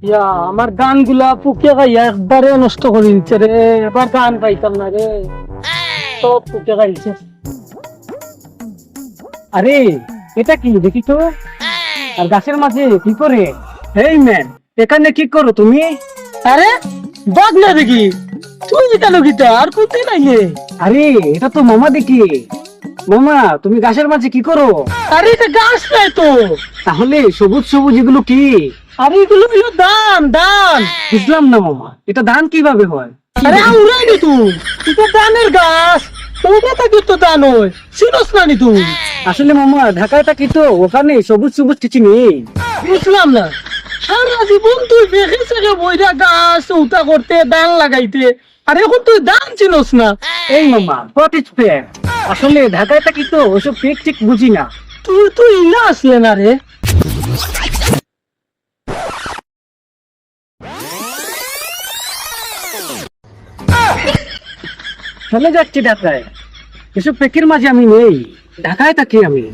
ইয়া আমার গানগুলা পুকে গাইয়া একবারে নষ্ট করে দিচ্ছে রে, এবার গান পাইতাম না রে, সব পুকে গাইছে। আরে এটা কি দেখি তো, আর গাছের মাঝে কি করে? এই ম্যান, এখানে কি করো তুমি? আরে বাদ না দেখি তুই কেন গীতা আর কোথায় নাই রে? আরে এটা তো মামা দেখি। মামা তুমি গাছের মাঝে কি করো? আরে এটা গাছ নাই তো। তাহলে সবুজ সবুজ এগুলো কি? আরে এগুলো হলো ধান ধান। বুঝলাম না মামা, এটা ধান কিভাবে হয়? আরে আউরাই নি তুই, এটা ধানের গাছ, ওটা থেকে তো ধান হয়, চিনস না নি তুই? আসলে মামা ঢাকায় থাকি তো, ওখানে সবুজ সবুজ কিছু নেই। বুঝলাম না, সারা জীবন তুই বেঁকে থেকে বইরা গাছ উঠা করতে ধান লাগাইতে, আর এখন তুই ধান চিনস না? এই মামা, হোয়াট ইজ ফেক? আসলে ঢাকায় থাকি তো ওসব ফেক ঠিক বুঝি না। তুই তুই না আসলে না রে। চলে যাচ্ছি ঢাকায়, এসব ফেকের মাঝে আমি নেই, ঢাকায় থাকি আমি।